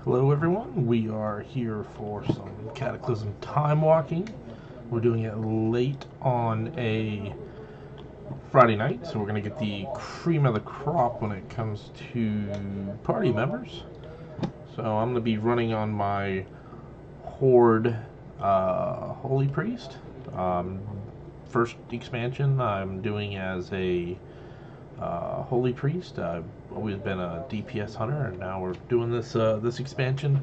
Hello everyone, we are here for some Cataclysm Timewalking. We're doing it late on a Friday night, so we're going to get the cream of the crop when it comes to party members. So I'm going to be running on my Horde Holy Priest. First expansion I'm doing as a Holy Priest. I've always been a DPS hunter, and now we're doing this expansion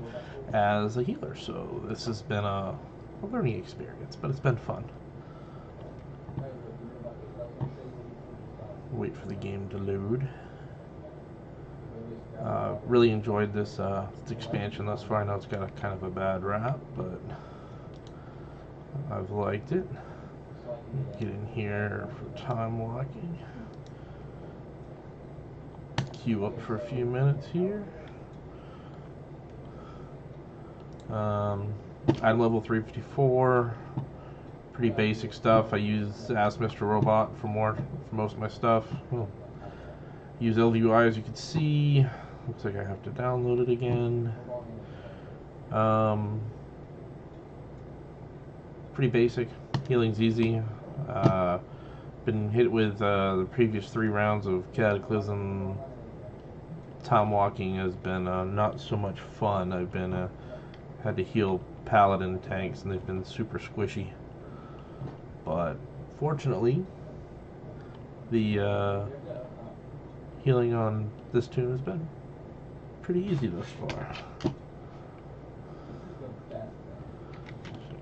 as a healer. So this has been a learning experience, but it's been fun. Wait for the game to load. Really enjoyed this expansion thus far. I know it's got a kind of a bad rap, but I've liked it. Get in here for time walking. Queue up for a few minutes here. I'm level 354. Pretty basic stuff. I use Ask Mr. Robot for most of my stuff. Use LVUI, as you can see. Looks like I have to download it again. Pretty basic. Healing's easy. Been hit with the previous 3 rounds of Cataclysm Timewalking has been not so much fun. I've been had to heal paladin tanks, and they've been super squishy. But fortunately, the healing on this tune has been pretty easy thus far.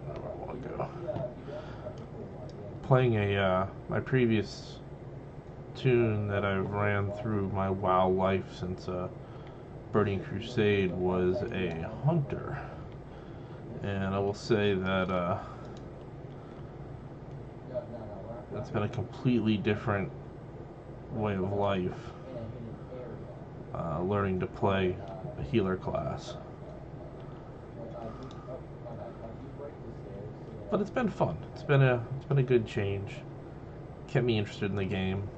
Where I want to go. Playing my previous tune that I've ran through my WoW life since Burning Crusade was a hunter, and I will say that it's been a completely different way of life learning to play a healer class. But it's been fun. It's been a good change. Kept me interested in the game.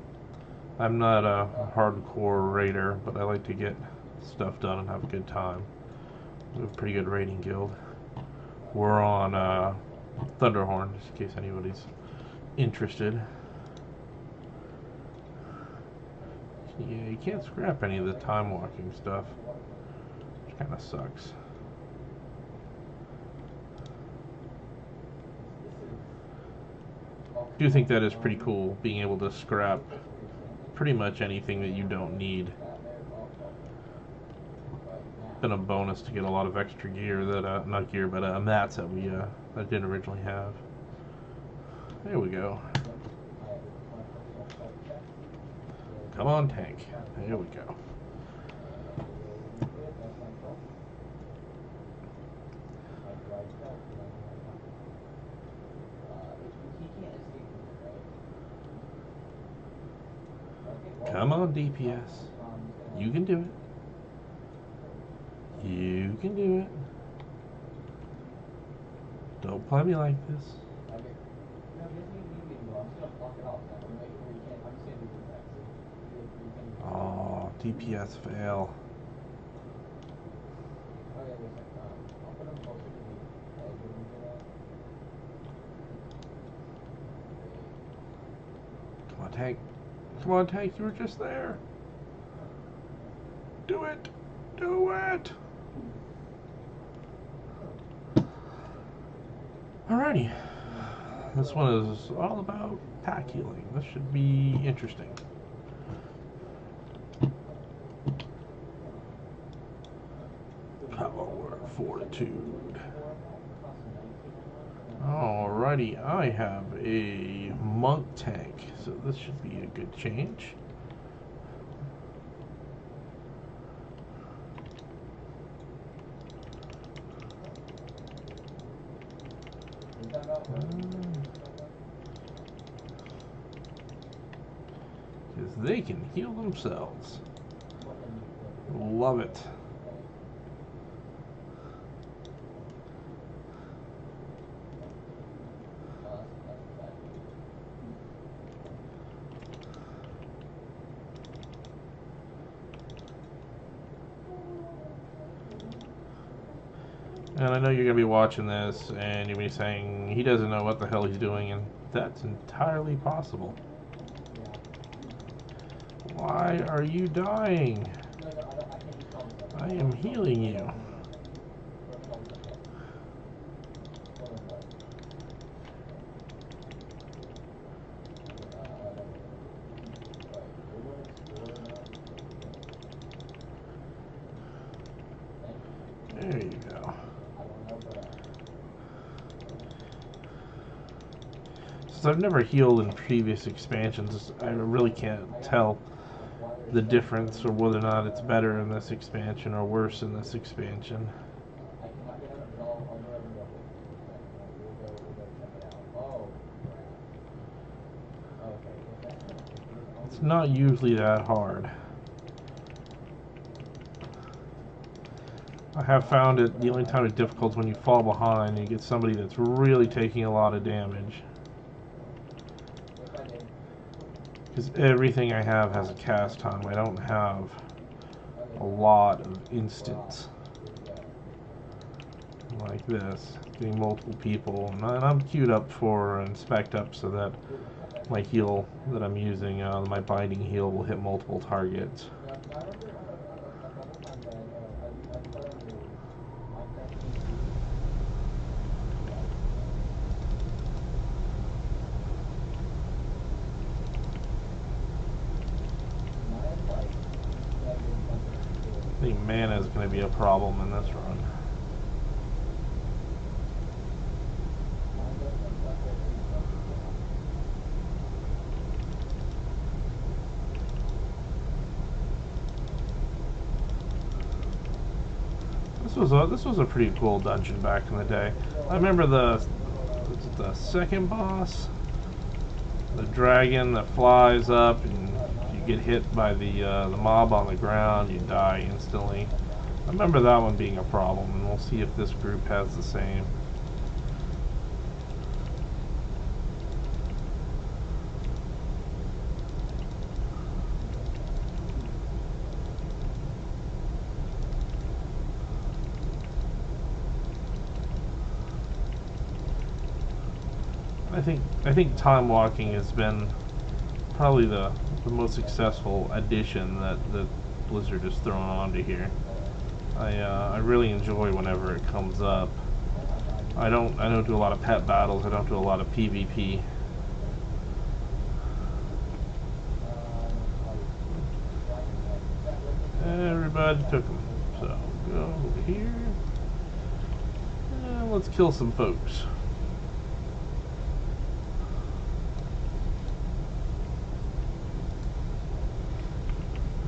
I'm not a hardcore raider, but I like to get stuff done and have a good time. We have a pretty good raiding guild. We're on Thunderhorn, just in case anybody's interested. Yeah, you can't scrap any of the time walking stuff, which kind of sucks. I do think that is pretty cool, being able to scrap pretty much anything that you don't need. Been a bonus to get a lot of extra gear that not gear, but mats that we that didn't originally have. There we go. Come on, tank. There we go. Come on, DPS. You can do it. You can do it. Don't play me like this. Oh, DPS fail. Come on, tank. Come on, tank. You were just there. Do it. Do it. Alrighty. This one is all about pack healing. This should be interesting. Power, fortitude. Alrighty, I have a monk tank, so this should be a good change. Because they can heal themselves. Love it. And I know you're going to be watching this and you're going to be saying he doesn't know what the hell he's doing, and that's entirely possible. Why are you dying? I am healing you. There you go. Since I've never healed in previous expansions, I really can't tell the difference or whether or not it's better in this expansion or worse in this expansion. It's not usually that hard. I have found it, the only time it's difficult is when you fall behind and you get somebody that's really taking a lot of damage. Because everything I have has a cast time. I don't have a lot of instants like this. Getting multiple people, and I'm queued up for and spec'd up so that my heal that I'm using, my binding heal, will hit multiple targets. I think mana is going to be a problem in this run. This was a pretty cool dungeon back in the day. I remember the second boss, the dragon that flies up, and you get hit by the mob on the ground, you die instantly. I remember that one being a problem, and we'll see if this group has the same. I think time walking has been probably the most successful addition that Blizzard has thrown onto here. I really enjoy whenever it comes up. I don't do a lot of pet battles. I don't do a lot of PvP. Everybody took them. So go over here and let's kill some folks.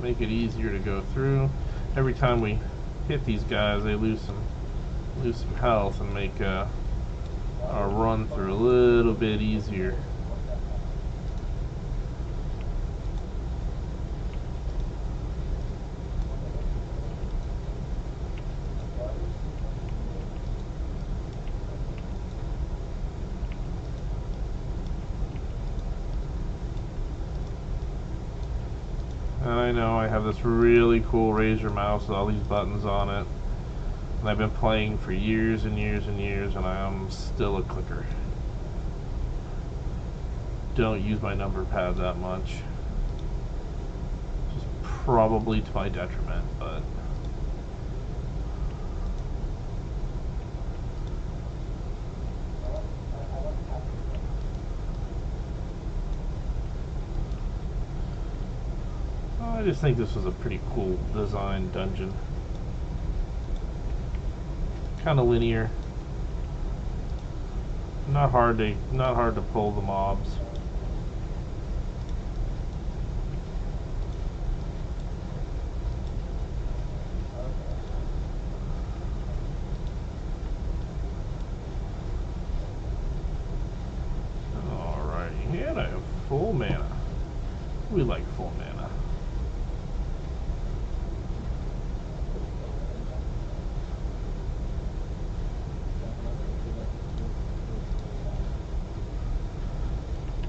Make it easier to go through. Every time we hit these guys, they lose some health and make our run through a little bit easier. And I know I have this really cool Razer mouse with all these buttons on it, and I've been playing for years and years and years, and I am still a clicker. Don't use my number pad that much. Just probably to my detriment, but I just think this was a pretty cool design dungeon. Kind of linear. Not hard to pull the mobs. Alrighty, and I have full mana. We like full mana.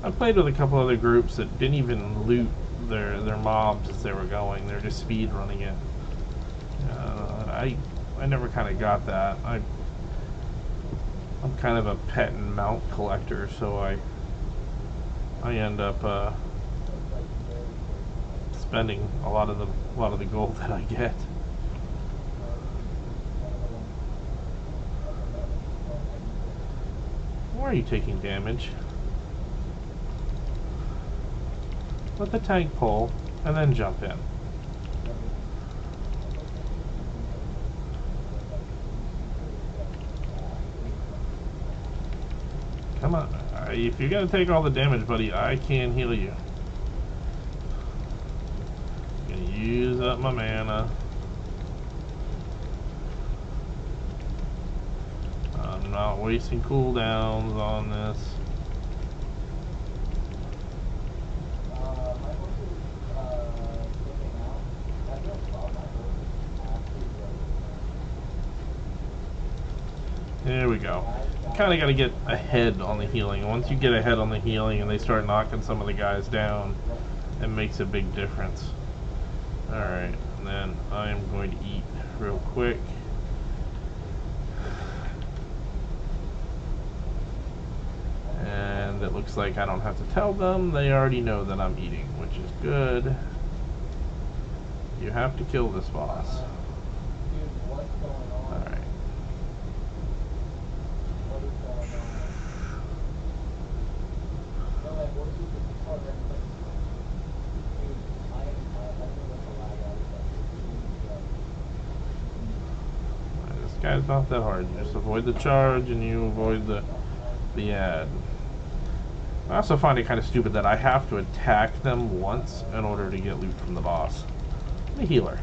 I played with a couple other groups that didn't even loot their mobs as they were going. They're just speed running it. I never kind of got that. I'm kind of a pet and mount collector, so I end up spending a lot of the gold that I get. Why are you taking damage? Let the tank pull and then jump in. Come on. If you're gonna take all the damage, buddy, I can heal you. I'm gonna use up my mana. I'm not wasting cooldowns on this. There we go. You kind of got to get ahead on the healing. Once you get ahead on the healing and they start knocking some of the guys down, it makes a big difference. Alright, and then I'm going to eat real quick. And it looks like I don't have to tell them. They already know that I'm eating, which is good. You have to kill this boss. Alright. This guy's not that hard. You just avoid the charge and you avoid the ad. I also find it kind of stupid that I have to attack them once in order to get loot from the boss. The healer.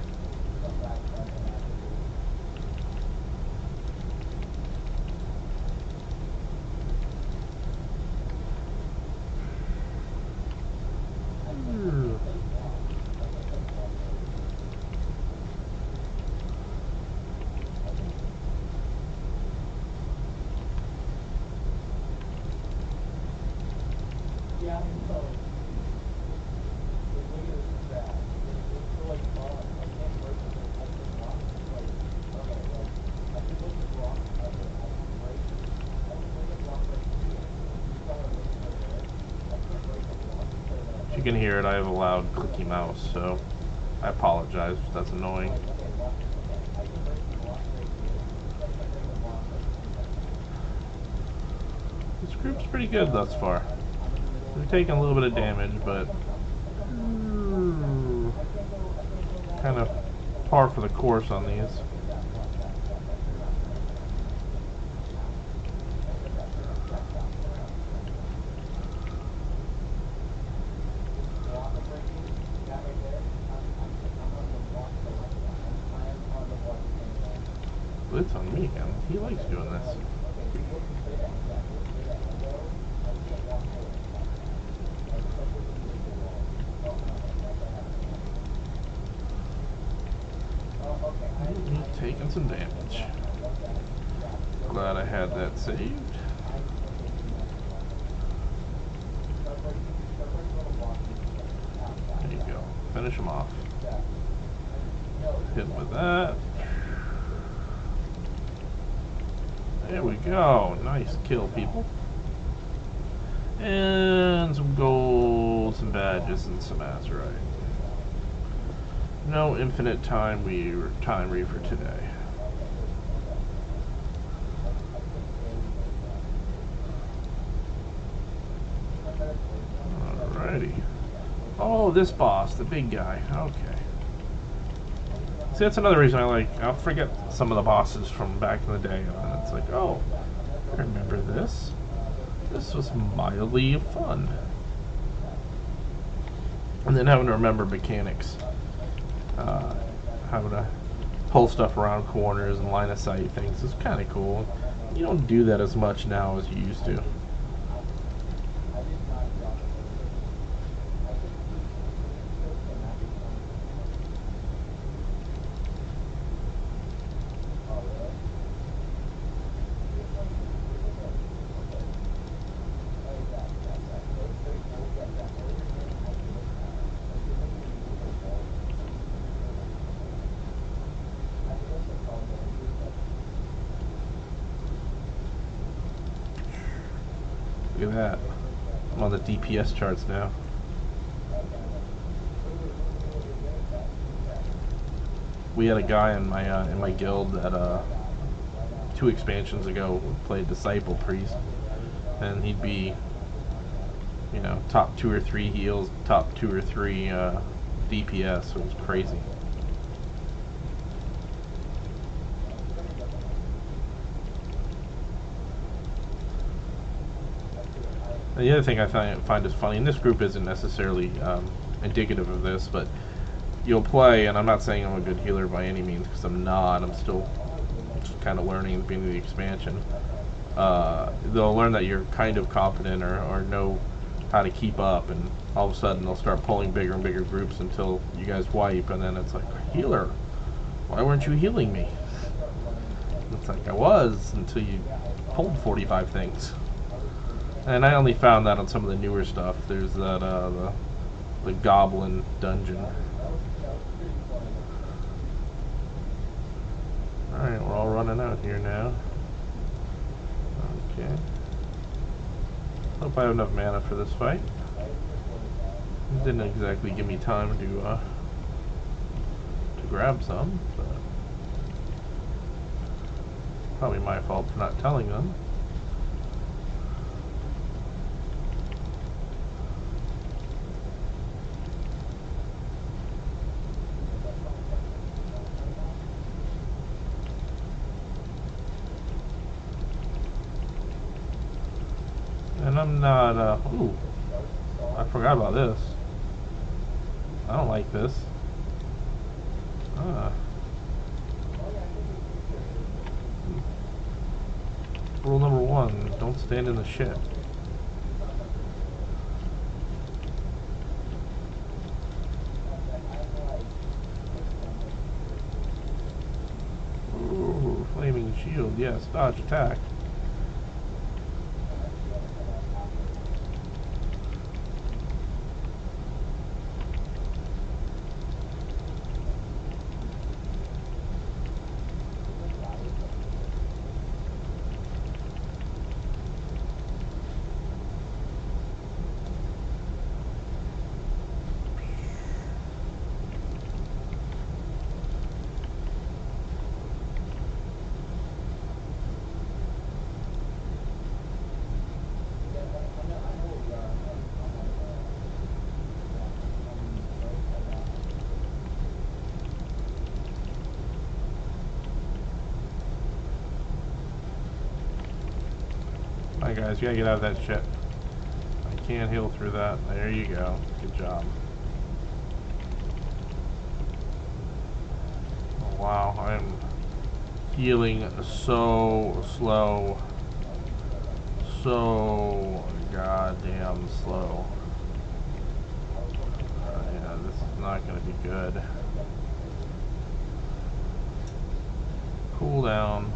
You can hear it, I have a loud clicky mouse, so I apologize if that's annoying. This group's pretty good thus far. We've taken a little bit of damage, but kind of par for the course on these. Blitz on me again. He likes doing this. Taking some damage. Glad I had that saved. There you go. Finish him off. Hit him with that. There we go. Nice kill, people. And some gold, some badges, and some azurite. No infinite time reaver today. Alrighty. Oh, this boss, the big guy. Okay. See, that's another reason I'll forget some of the bosses from back in the day, and it's like, oh, I remember this. This was mildly fun. And then having to remember mechanics. Having to pull stuff around corners and line of sight things is kind of cool. You don't do that as much now as you used to. Look at that. I'm on the DPS charts now. We had a guy in my guild that 2 expansions ago played Disciple Priest, and he'd be, you know, top 2 or 3 heals, top 2 or 3 DPS. So it was crazy. And the other thing I find is funny, and this group isn't necessarily indicative of this, but you'll play, and I'm not saying I'm a good healer by any means, because I'm not. I'm still just kind of learning at the beginning of the expansion. They'll learn that you're kind of competent or know how to keep up, and all of a sudden they'll start pulling bigger and bigger groups until you guys wipe, and then it's like, healer, why weren't you healing me? It's like, I was, until you pulled 45 things. And I only found that on some of the newer stuff. There's that the Goblin dungeon. Alright, we're all running out here now. Okay. Hope I have enough mana for this fight. It didn't exactly give me time to grab some, but probably my fault for not telling them. And I'm not, ooh, I forgot about this. I don't like this. Rule number 1, don't stand in the shit. Ooh, flaming shield, yes, dodge attack. Alright guys, you gotta get out of that shit. I can't heal through that. There you go. Good job. Oh, wow, I'm healing so slow. So goddamn slow. Yeah, this is not gonna be good. Cool down.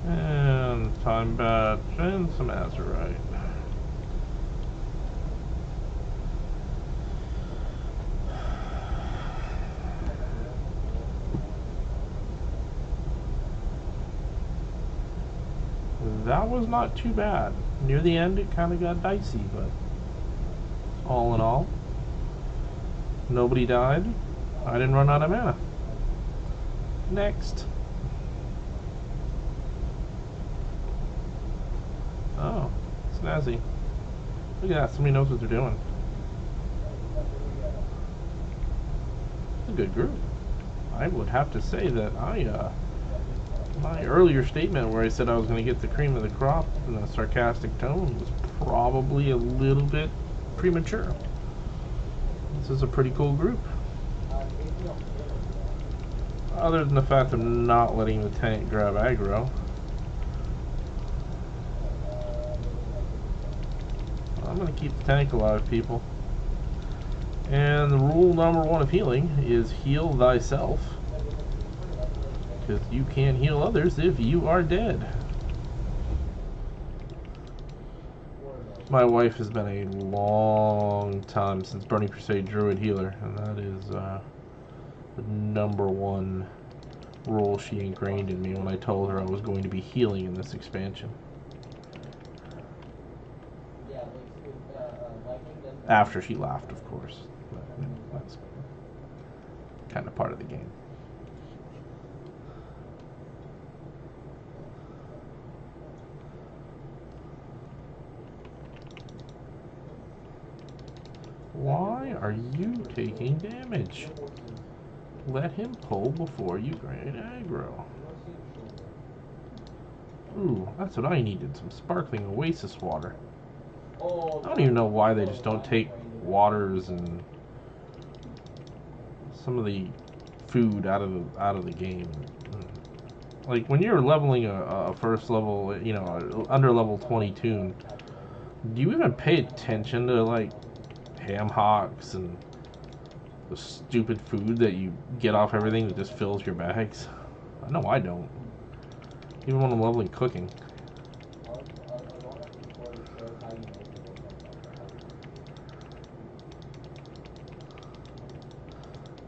And time batch and some azurite. That was not too bad. Near the end it kind of got dicey, but all in all, nobody died. I didn't run out of mana. Next. Oh, snazzy. Look at that, somebody knows what they're doing. It's a good group. I would have to say that my earlier statement where I said I was going to get the cream of the crop in a sarcastic tone was probably a little bit premature. This is a pretty cool group. Other than the fact of not letting the tank grab aggro. I'm going to keep the tank alive, people. And the rule number 1 of healing is heal thyself. Because you can't heal others if you are dead. My wife has been a long time since Burning Crusade Druid Healer, and that is the #1 rule she ingrained in me when I told her I was going to be healing in this expansion. After she laughed, of course. But that's kind of part of the game. Why are you taking damage? Let him pull before you grant aggro. Ooh, that's what I needed, some sparkling oasis water. I don't even know why they just don't take waters and some of the food out of the game. Like when you're leveling a first level, you know, under level 20 toon, do you even pay attention to like ham hocks and the stupid food that you get off everything that just fills your bags? I know I don't. Even when I'm leveling cooking.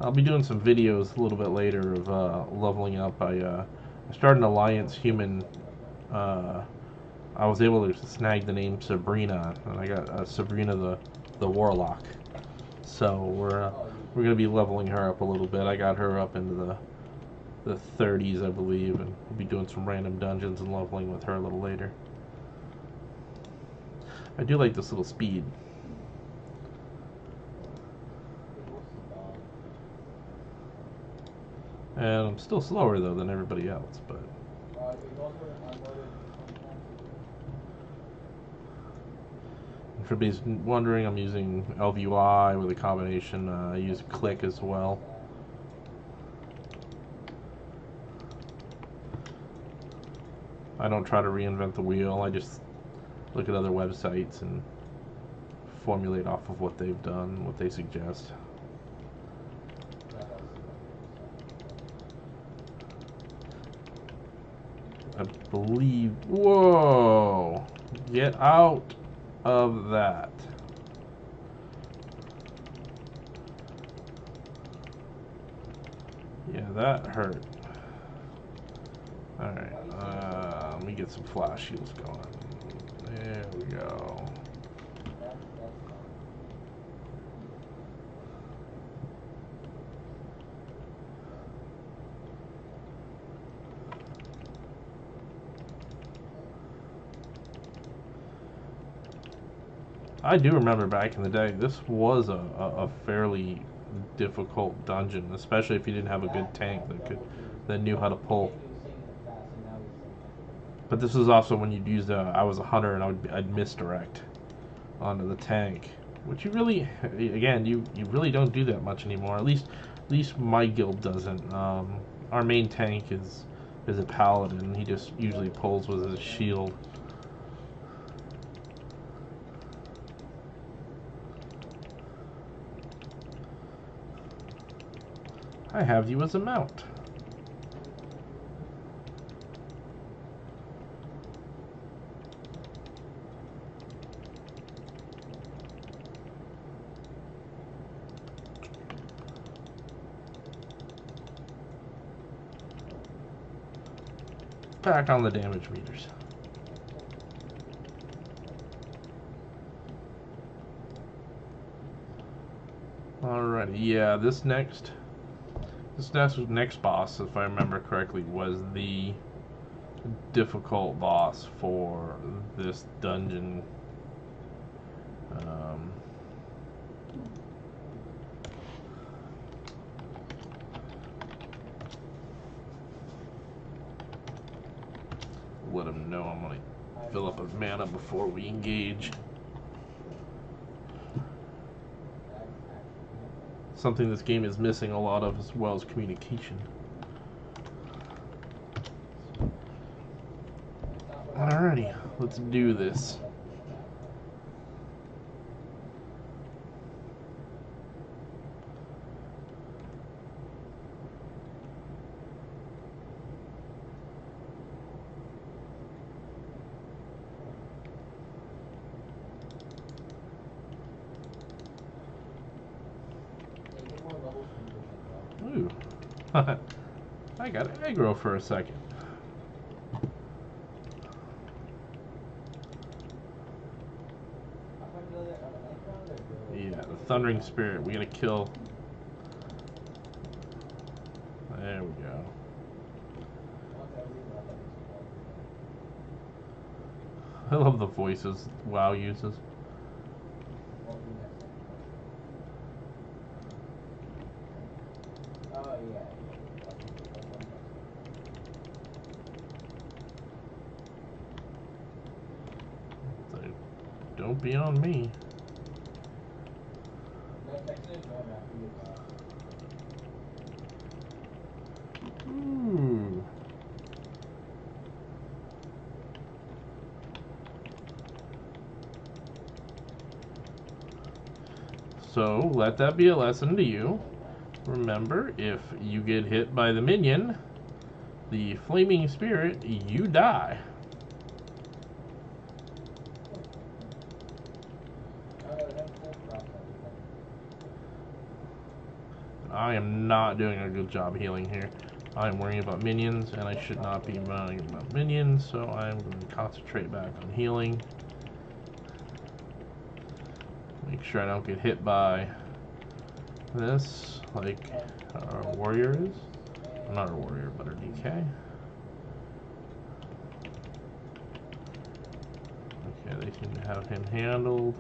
I'll be doing some videos a little bit later of leveling up. I started an alliance human. I was able to snag the name Sabrina, and I got Sabrina the warlock. So we're gonna be leveling her up a little bit. I got her up into the 30s, I believe, and we'll be doing some random dungeons and leveling with her a little later. I do like this little speed. And I'm still slower though than everybody else, but if anybody's wondering, I'm using LVUI with a combination. I use click as well. I don't try to reinvent the wheel. I just look at other websites and formulate off of what they've done, what they suggest. I believe... Whoa! Get out of that. Yeah, that hurt. Alright, let me get some flash shields going. There we go. I do remember back in the day, this was a fairly difficult dungeon, especially if you didn't have a good tank that knew how to pull. But this was also when you'd use I was a hunter and I'd misdirect onto the tank, which you really, again, you really don't do that much anymore. At least my guild doesn't. Our main tank is a paladin. He just usually pulls with his shield. I have you as a mount. Back on the damage meters. Alrighty, yeah, this next boss, if I remember correctly, was the difficult boss for this dungeon. Let him know I'm gonna fill up a mana before we engage. Something this game is missing a lot of as well as communication. Alrighty, let's do this. I got aggro for a second. Yeah, the Thundering Spirit. We gotta kill. There we go. I love the voices WoW uses. So, don't be on me. Ooh. So, let that be a lesson to you. Remember, if you get hit by the minion, the flaming spirit, you die. I am not doing a good job healing here. I am worrying about minions, and I should not be worrying about minions, so I'm going to concentrate back on healing. Make sure I don't get hit by this, like our warrior is. Not our warrior, but our DK. Okay, they seem to have him handled.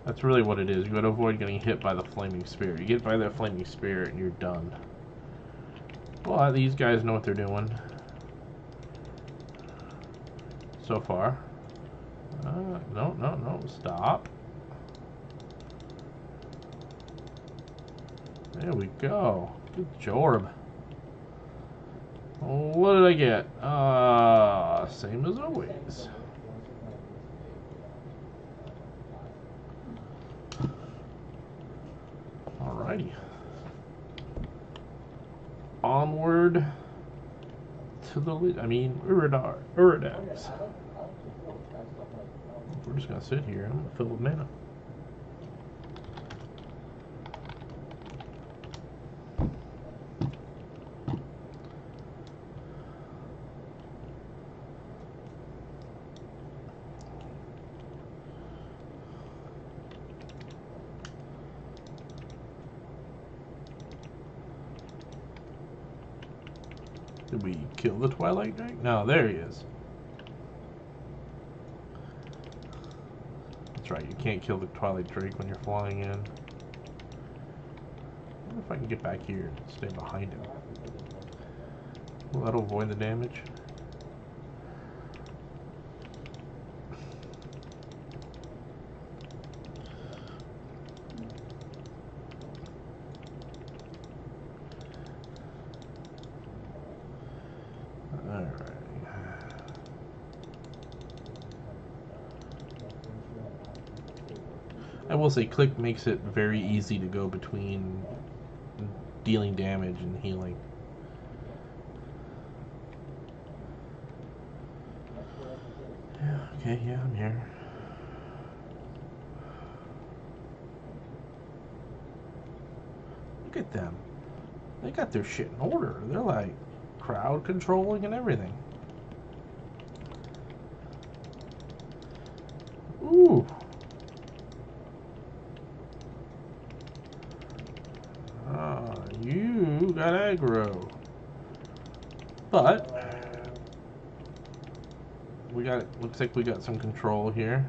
That's really what it is. You gotta avoid getting hit by the flaming spirit. You get by that flaming spirit and you're done. Well, these guys know what they're doing. So far. No, stop. There we go. Good job. What did I get? Same as always. Alrighty. Onward to the Uridax. We're just gonna sit here. I'm gonna fill with mana. Did we kill the Twilight Drake? No, there he is. That's right, you can't kill the Twilight Drake when you're flying in. I wonder if I can get back here and stay behind him. Will that avoid the damage? Alright. I will say click makes it very easy to go between dealing damage and healing. Yeah, okay, yeah, I'm here. Look at them. They got their shit in order. They're like crowd controlling and everything. Ooh. You got aggro. But looks like we got some control here.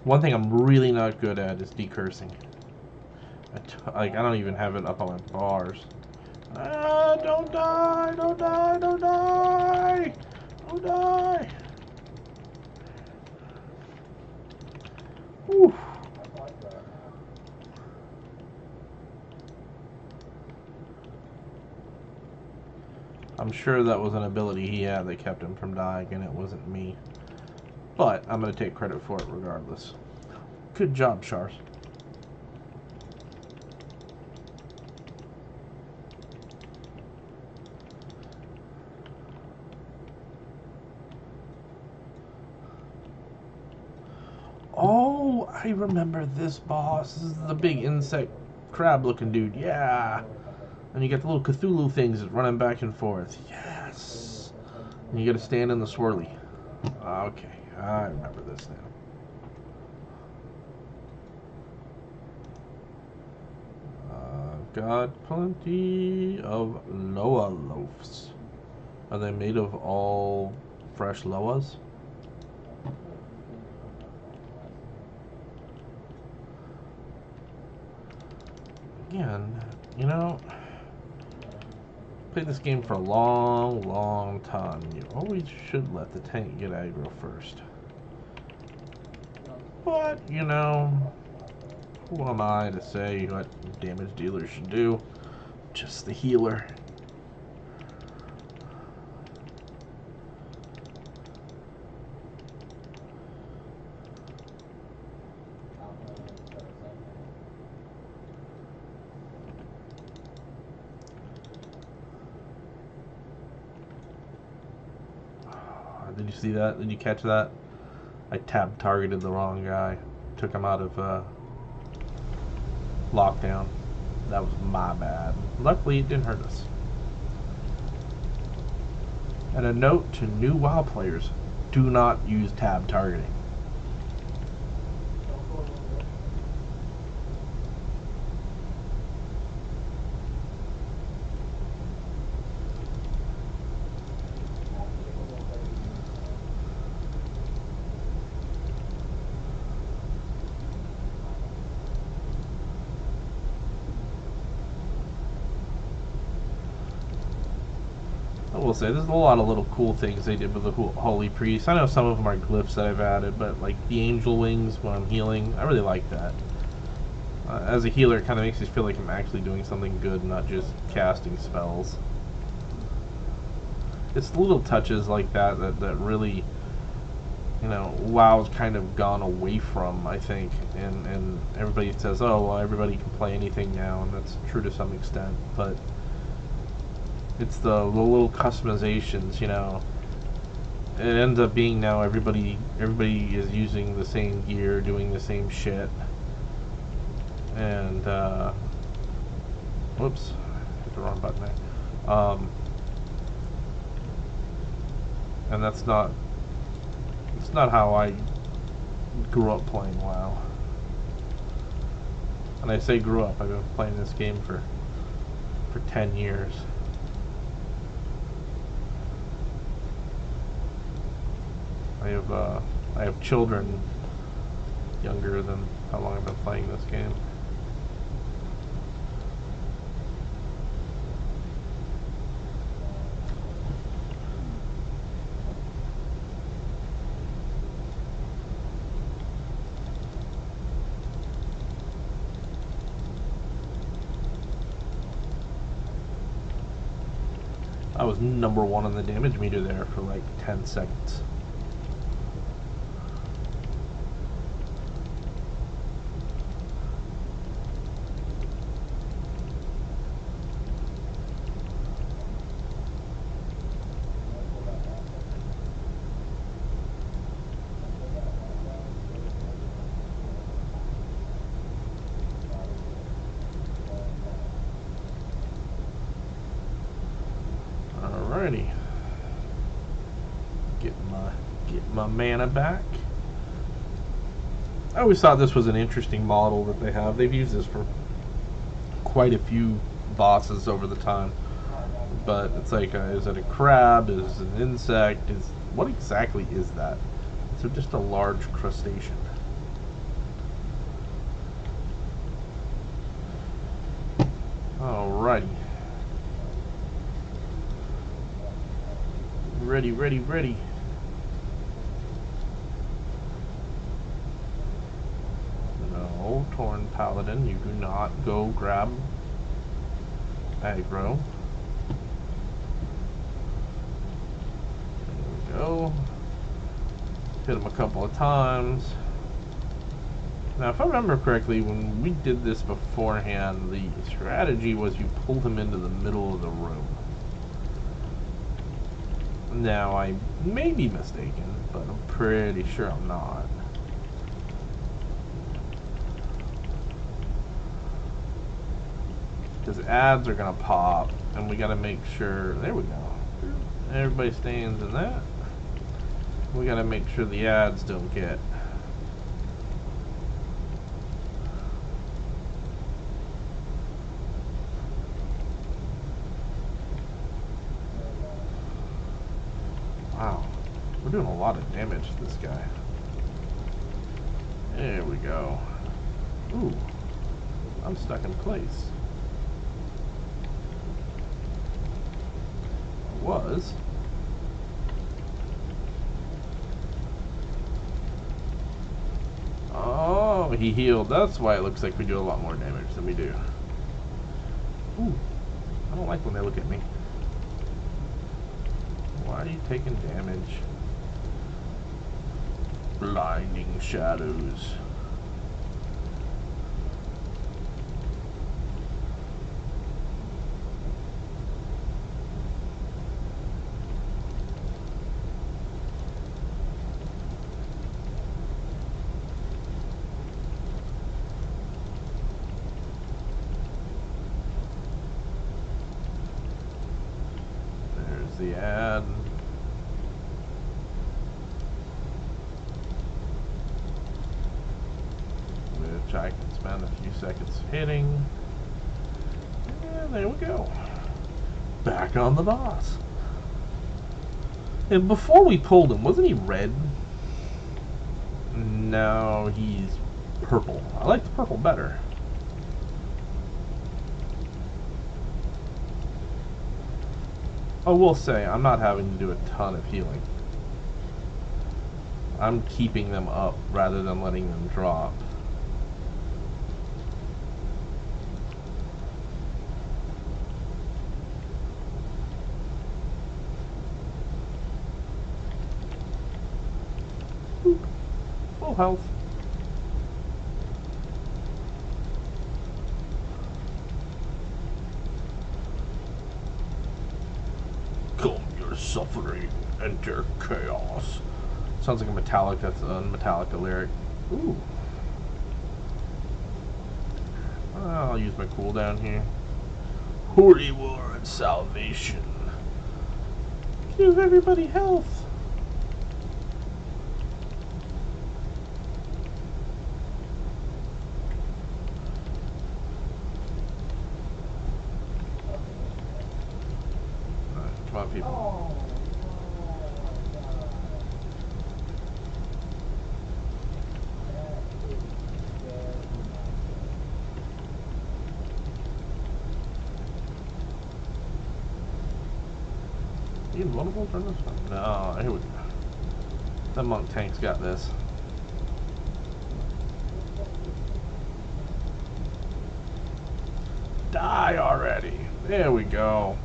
One thing I'm really not good at is decursing. I don't even have it up on my bars. Ah, don't die, don't die, don't die! Don't die! Whew. I'm sure that was an ability he had that kept him from dying, and it wasn't me. But I'm going to take credit for it regardless. Good job, Shars. I remember this boss. This is the big insect crab looking dude. Yeah. And you got the little Cthulhu things running back and forth. Yes. And you got to stand in the swirly. Okay, I remember this now. Got plenty of Loa loaves. Are they made of all fresh Loas? Again, you know, played this game for a long time. You always should let the tank get aggro first. But, you know, who am I to say what damage dealers should do? Just the healer. Did you see that? Did you catch that? I tab targeted the wrong guy. Took him out of lockdown. That was my bad. Luckily, it didn't hurt us. And a note to new WoW players: do not use tab targeting. I will say, there's a lot of little cool things they did with the Holy Priest. I know some of them are glyphs that I've added, but like the angel wings when I'm healing, I really like that. As a healer, it kind of makes me feel like I'm actually doing something good, not just casting spells. It's the little touches like that that really, you know, WoW's kind of gone away from, I think. And everybody says, oh, well, everybody can play anything now, and that's true to some extent, but it's the little customizations, you know. It ends up being now everybody is using the same gear, doing the same shit. And whoops, hit the wrong button there. And that's not how I grew up playing WoW. And I say grew up, I've been playing this game for 10 years. I have children younger than how long I've been playing this game. I was number 1 on the damage meter there for like 10 seconds. Alrighty. Get my mana back. I always thought this was an interesting model that they have. They've used this for quite a few bosses over the time. But it's like, is it a crab? Is it an insect? What exactly is that? Is it just a large crustacean? Alrighty. Ready. No, Torn Paladin, you do not go grab aggro. There we go. Hit him a couple of times. Now, if I remember correctly, when we did this beforehand, the strategy was you pulled him into the middle of the room. Now, I may be mistaken, but I'm pretty sure I'm not. because ads are gonna pop, and we gotta make sure. There we go. Everybody stands in that. We gotta make sure the ads don't get. Wow, we're doing a lot of damage to this guy. There we go. Ooh, I'm stuck in place. I was. Oh, he healed. That's why it looks like we do a lot more damage than we do. Ooh, I don't like when they look at me. Why are you taking damage? Blinding shadows. There's the ad. Which I can spend a few seconds hitting. And there we go. Back on the boss. And before we pulled him, wasn't he red? No, he's purple. I like the purple better. I will say, I'm not having to do a ton of healing. I'm keeping them up rather than letting them drop. Full health. Come your suffering, enter chaos. Sounds like a Metallic. That's a Metallica lyric. Ooh. I'll use my cooldown here. Holy war and salvation. Give everybody health. Come on, people. You invulnerable during this one? No, here we go. That monk tank's got this. Die already. There we go.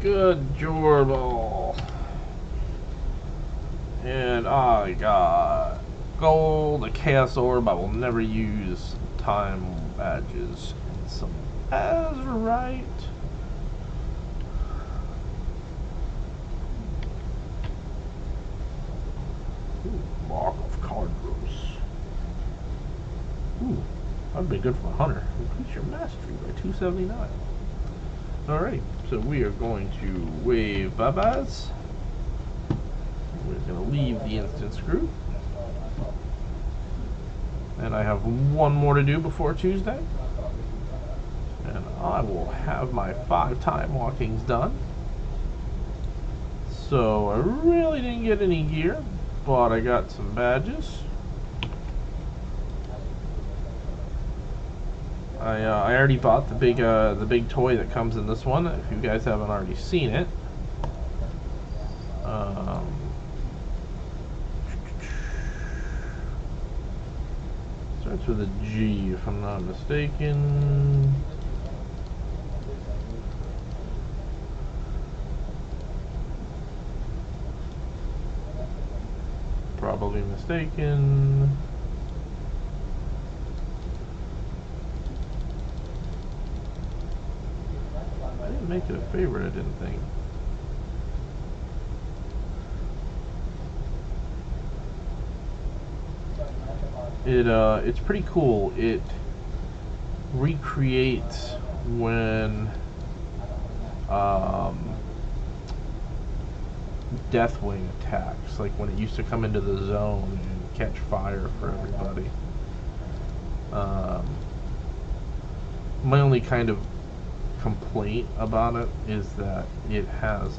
Good Jorbal. And I got gold, a chaos orb. I will never use time badges. And some azurite. Ooh, Mark of Cardros. Ooh, that'd be good for a hunter. Increase your mastery by 279. Alright, so we are going to wave bye-byes. We're going to leave the instance group. And I have one more to do before Tuesday. And I will have my 5 time walkings done. So I really didn't get any gear, but I got some badges. I already bought the big toy that comes in this one. If you guys haven't already seen it, starts with a G if I'm not mistaken. Probably mistaken. I didn't make it a favorite, I didn't think. It's pretty cool. recreate when Deathwing attacks, like when it used to come into the zone and catch fire for everybody. My only kind of complaint about it is that it has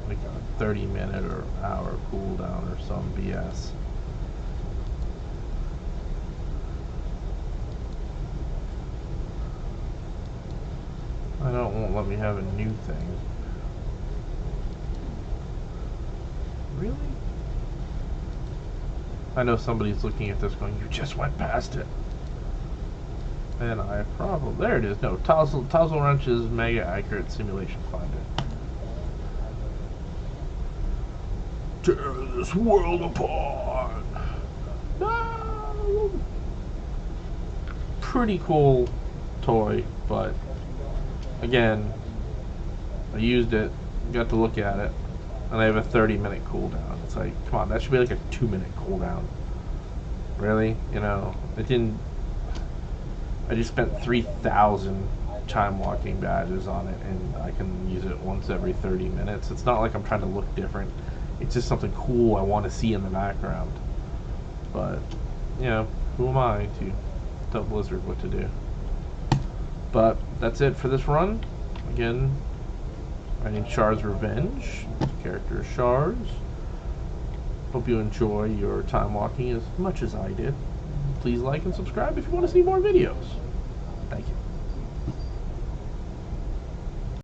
like a 30-minute or hour cooldown or some BS. I won't let me have a new thing. Really? I know somebody's looking at this going, you just went past it. And I probably, there it is. No, Tozzle Wrench's Mega Accurate Simulation Finder. Tear this world apart. No! Pretty cool toy, but again, I used it, got to look at it, and I have a 30-minute cooldown. It's like, come on, that should be like a 2-minute cooldown. Really? You know, it didn't. I just spent 3,000 time walking badges on it, and I can use it once every 30 minutes. It's not like I'm trying to look different. It's just something cool I want to see in the background. But, you know, who am I to tell Blizzard what to do? But that's it for this run. Again, my name's Shar's Revenge. Character is Shar's. Hope you enjoy your time walking as much as I did. Please like and subscribe if you want to see more videos. Thank you.